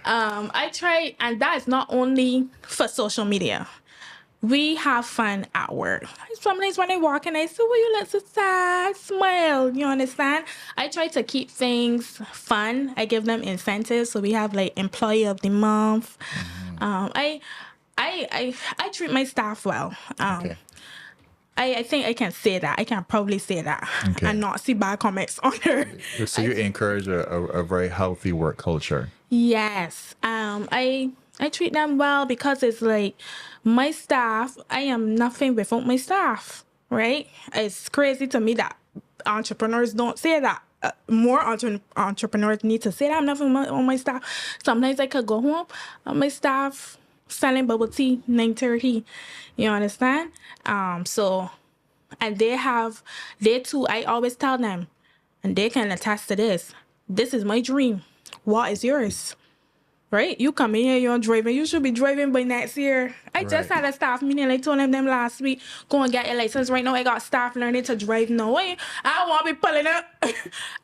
I try, and that is not only for social media. We have fun at work. Sometimes when I walk in, I say, well, you look so sad, smile. You understand? I try to keep things fun. I give them incentives. So we have like employee of the month. I treat my staff well. I think I can say that. I can probably say that Okay. and not see bad comments on her. So you encourage a very healthy work culture. Yes. I treat them well because it's like my staff, I am nothing without my staff, right? It's crazy to me that entrepreneurs don't say that. More entrepreneurs need to say that I'm nothing on my staff. Sometimes I could go home on my staff selling bubble tea 9:30. You understand? So and they too, I always tell them, and they can attest to this. This is my dream. What is yours? Right? You come in here, you're driving. You should be driving by next year. I just Right. had a staff meeting. I told them last week, go and get your license. Right now, I got staff learning to drive. No way. I don't want to be pulling up.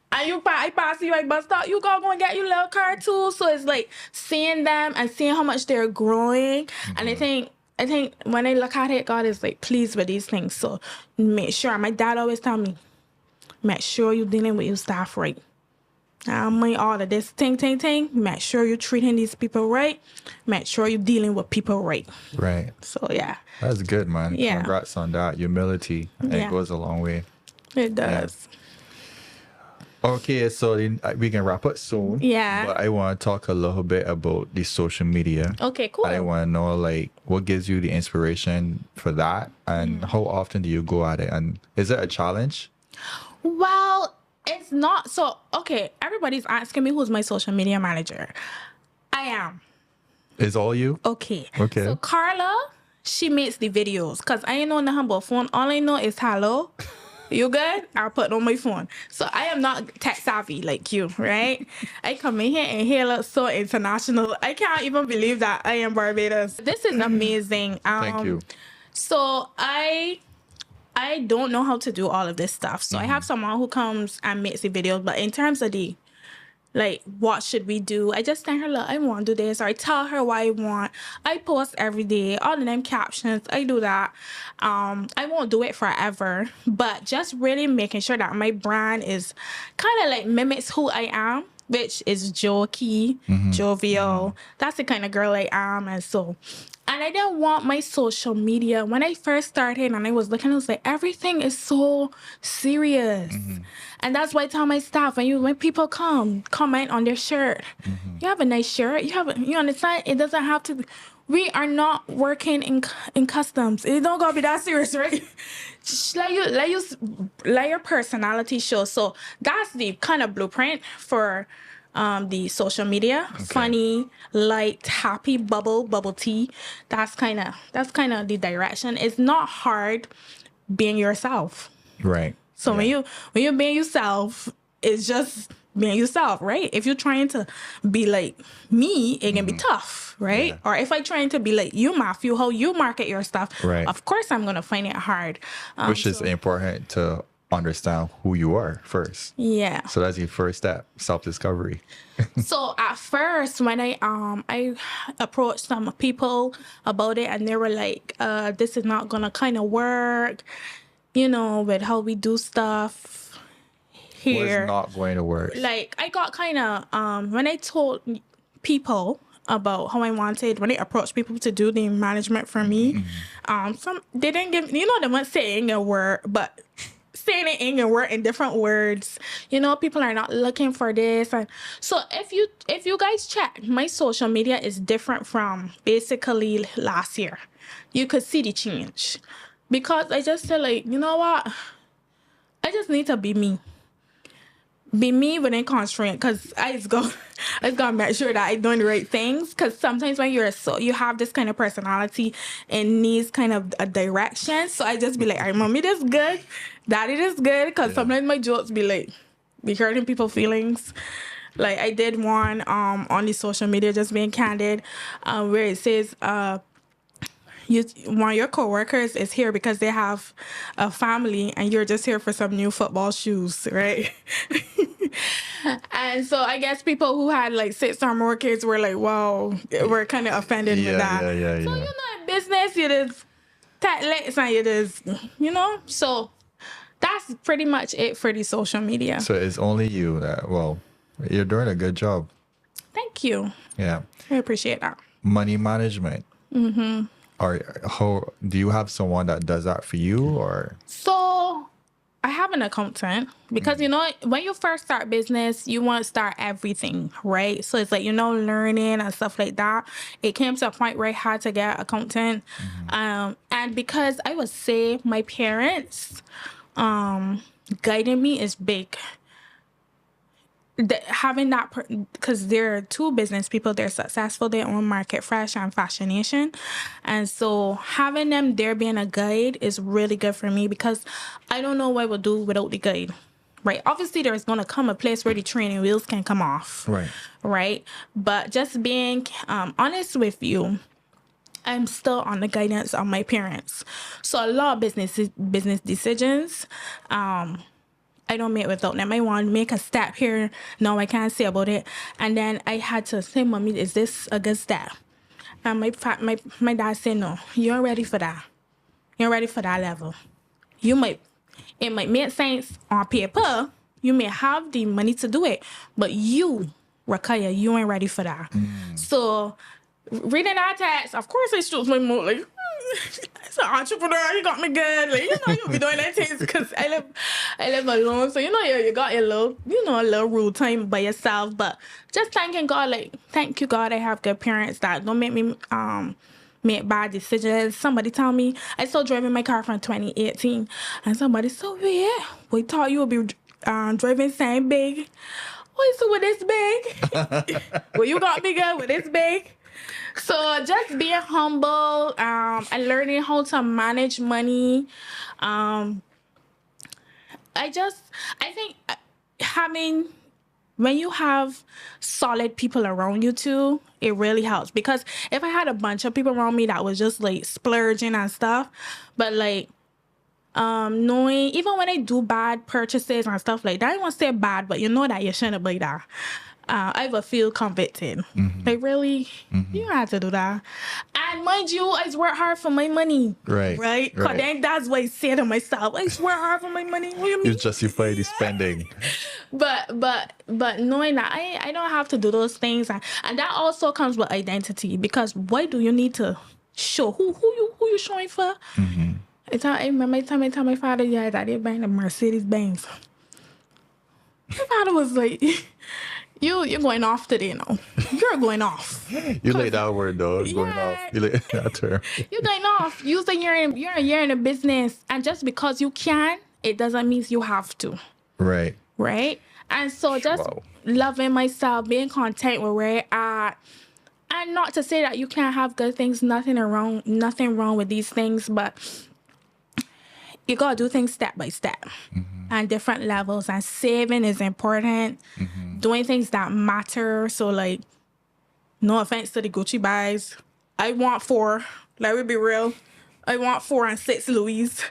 And I pass you at bus stop. You go and get your little car too. So it's like seeing them and seeing how much they're growing. And I think when I look at it, God is like pleased with these things. So make sure. My dad always tell me, make sure you're dealing with your staff right. I mean, all of this ting. Make sure you're treating these people right. Make sure you're dealing with people right. Right. So yeah, That's good, man. Yeah. Congrats on that. Humility. Yeah. It goes a long way. it does. Okay, so we can wrap up soon. Yeah. But I want to talk a little bit about the social media. Okay, cool. I want to know, like, what gives you the inspiration for that, and how often do you go at it, and is it a challenge? Well, it's not. So okay, everybody's asking me who's my social media manager. I am. Is all you? Okay. Okay. So Carla, she makes the videos because I ain't on the humble phone. All I know is hello. You good? I'll put it on my phone. So I am not tech savvy like you, right? I come in here and here look so international. I can't even believe that I am Barbados. This is amazing. Thank you. So I don't know how to do all of this stuff. So I have someone who comes and makes the videos. But in terms of the like, what should we do? I just tell her, look, I want to do this. Or I tell her what I want. I post every day, all of them captions. I do that. I won't do it forever, but just really making sure that my brand is kind of like mimics who I am, which is jokey, jovial. That's the kind of girl I am. And I didn't want my social media. When I first started and I was looking, I was like, everything is so serious. And that's why I tell my staff, when people comment on their shirt, you have a nice shirt. You understand? It doesn't have to be. We are not working in customs. It don't gotta be that serious, right? Just let your personality show. So that's the kind of blueprint for the social media. Okay. Funny, light, happy, bubble tea. That's kind of the direction. It's not hard being yourself. Right. So when you're being yourself, it's just being yourself, right? If you're trying to be like me, it can be tough, right? Yeah. Or if I trying to be like you, Matthew, how you market your stuff, Right. of course I'm gonna find it hard. Which is important to understand who you are first. Yeah. So that's your first step, self-discovery. So at first, when I approached some people about it, and they were like, "This is not gonna kind of work," with how we do stuff here. What's not going to work? Like I got kind of when I told people about how I wanted, when I approached people to do the management for me, they didn't give, they weren't saying a word, but saying it in a word in different words. People are not looking for this. And so if you guys check, my social media is different from basically last year. You could see the change because I just said, like, you know what? I just need to be me. Be me within constraint, because I just gotta make sure that I'm doing the right things. Because sometimes when you have this kind of personality and needs kind of a direction, so I just be like, "All right, mommy, this good, daddy, this good." Because sometimes my jokes be hurting people's feelings. Like I did one on the social media, just being candid, where it says one of your coworkers is here because they have a family and you're just here for some new football shoes, right? And so I guess people who had like 6 or more kids were like, "Wow," we're kind of offended with that. Yeah. So in business, it is tactics and it is, So that's pretty much it for the social media. So it's only you that, well, you're doing a good job. Thank you. Yeah. I appreciate that. Money management. Or how do you have someone that does that for you, or? So I have an accountant because, you know, when you first start business, you want to start everything, right? So it's like, you know, learning and stuff like that. It came to a point where I had to get an accountant. And because I would say my parents guiding me is big. Having that, because they're two business people, they're successful, they own Market Fresh and Fashion Nation, and so having them there being a guide is really good for me because I don't know what I would do without the guide, right? Obviously there's going to come a place where the training wheels can come off, right? But just being honest with you, I'm still on the guidance of my parents, so a lot of business decisions I don't make without them. I want to make a step here. No, I can't say about it. And then I had to say, Mommy, is this a good step? And my dad said, no, you're ready for that. You're ready for that level. It might make sense on paper. You may have the money to do it. But you, Rakiya, you ain't ready for that. So reading that text, of course I stroked my mood like, it's an entrepreneur, you got me good. Like, you know, you'll be doing that things because I live alone. So, you know, you got your little, you know, a little rule time by yourself. But just thanking God, like, thank you, God, I have good parents that don't make me make bad decisions. Somebody tell me, I still driving my car from 2018. And somebody said, yeah, we thought you would be driving same big. Why so with this big? Well, you got me good with this big. So just being humble and learning how to manage money. I think when you have solid people around you too, it really helps. Because if I had a bunch of people around me that was just like splurging and stuff, but like knowing, even when I do bad purchases and stuff like that, I don't want to say bad, but you know that you shouldn't be that. I will feel convicted. Like, really? You don't have to do that. And mind you, I work hard for my money. Right? Because then that's what I say to myself. I work hard for my money. What do you mean? You justify the spending. But knowing that I don't have to do those things. And that also comes with identity. Because why do you need to show who you showing for? I remember I tell my father, yeah, that they buying a Mercedes Benz. My father was like, You're going off today, no? You're going off. You laid that word though. Yeah. Going off. You laid that term. You're going off. You're a year in a business, and just because you can, it doesn't mean you have to. Right. And so just loving myself, being content with where I at, and not to say that you can't have good things. Nothing wrong with these things, but you gotta do things step by step and different levels. And saving is important. Doing things that matter. So, like, no offense to the Gucci buys, I want 4. Let me be real. I want 4 and 6 Louis.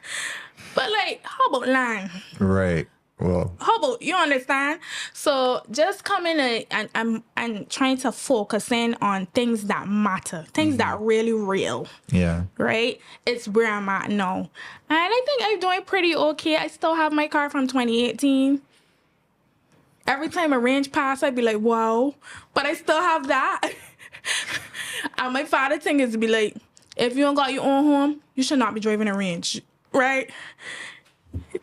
But like, how about land? Right. Well, how about, you understand? So just coming and trying to focus in on things that matter, things that really real. Yeah. Right? It's where I'm at now. And I think I'm doing pretty okay. I still have my car from 2018. Every time a range pass, I'd be like, wow. But I still have that. And my father thing is to be like, if you don't got your own home, you should not be driving a range. Right?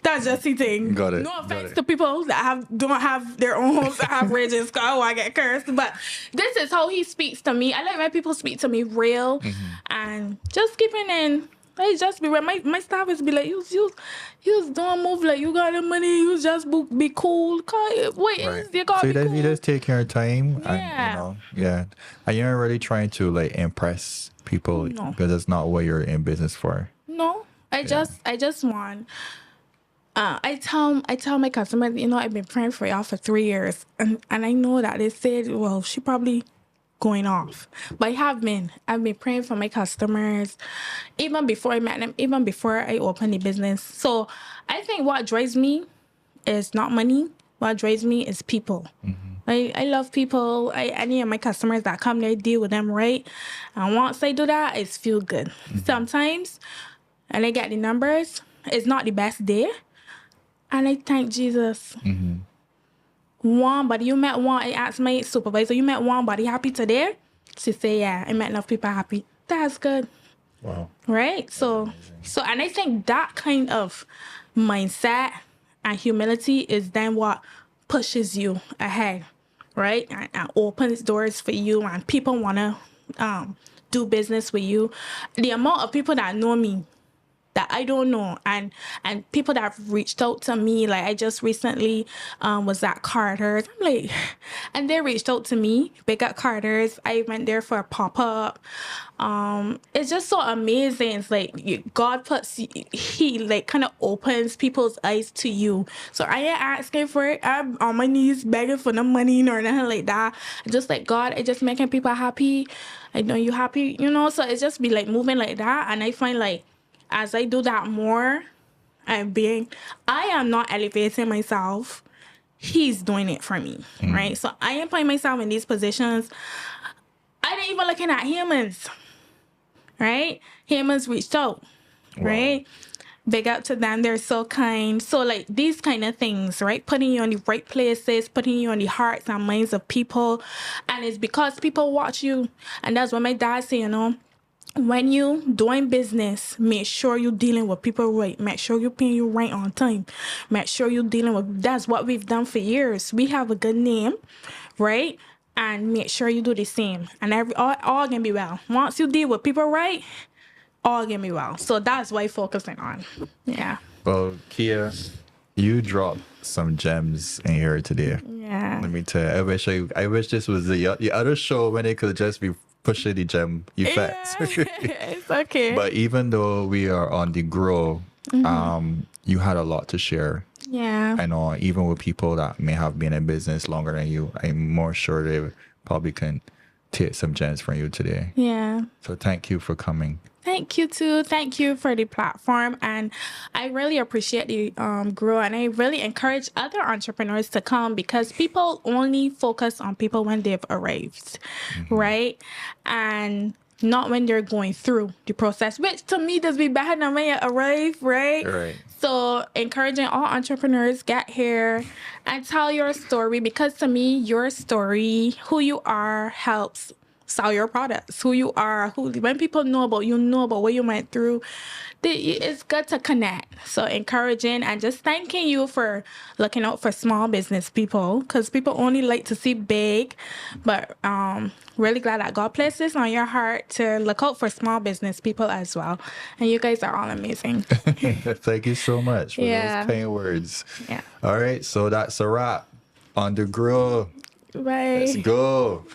That's just the thing. Got it. No offense to people that don't have their own homes that have ranges. Oh, I get cursed. But this is how he speaks to me. I like when people speak to me real. And just keeping in. I just be real. My staff is be like, you don't move like you got the money. You just be cool. You got so be cool. You just take your time. Yeah. And, And you're not really trying to like impress people because that's not what you're in business for. No. I just want. I tell my customers, I've been praying for y'all for 3 years, and I know that they said, well, she probably going off, but I've been praying for my customers, even before I met them, even before I opened the business. So I think what drives me is not money. What drives me is people. I love people. Any of my customers that come there, deal with them right, and once I do that, it's feel good. Sometimes, and I get the numbers, it's not the best day. And I thank Jesus. One body, you met one, I asked my supervisor, you met one body happy today? She said, yeah, I met enough people happy. That's good. Wow. Right? So and I think that kind of mindset and humility is then what pushes you ahead, right? And opens doors for you, and people want to do business with you. The amount of people that know me that I don't know, and people that have reached out to me, like I just recently was at Carter's. I'm like, and they reached out to me. Big up Carter's. I went there for a pop-up. It's just so amazing. It's like God puts, he like kind of opens people's eyes to you. So I ain't asking for it. I'm on my knees begging for no money or nothing like that. Just like God, I just making people happy. I know you happy, you know. So it's just be like moving like that, and I find like as I do that more, I am not elevating myself. He's doing it for me, right? So I am putting myself in these positions. I didn't even looking at humans, right? Humans reached out, right? Big up to them. They're so kind. So like these kind of things, right? Putting you on the right places, putting you on the hearts and minds of people. And it's because people watch you. And that's what my dad said, you know. When you doing business, make sure you're dealing with people right. Make sure you're paying you right on time. Make sure you're dealing with, that's what we've done for years. We have a good name, right? And make sure you do the same. And all gonna be well. Once you deal with people right, all gonna be well. So that's what I'm focusing on. Yeah. Well, Kia, you dropped some gems in here today. Yeah. Let me tell you, I wish this was the other show when it could just be pushing the gem effects. Yeah. It's okay. But even though we are on the grow, you had a lot to share. Yeah. I know even with people that may have been in business longer than you, I'm more sure they probably can take some gems from you today. Yeah. So thank you for coming. Thank you too. Thank you for the platform, and I really appreciate the grow, and I really encourage other entrepreneurs to come because people only focus on people when they've arrived, right? And not when they're going through the process, which to me does be better than when you arrive, right? Right. So encouraging all entrepreneurs, get here and tell your story, because to me, your story, who you are, helps sell your products. Who you are, when people know about you, know about what you went through, it's good to connect. So encouraging and just thanking you for looking out for small business people, because people only like to see big, but really glad that God placed this on your heart to look out for small business people as well. And you guys are all amazing. Thank you so much for those kind words. Yeah. All right, so that's a wrap on the grow. Bye. Let's go.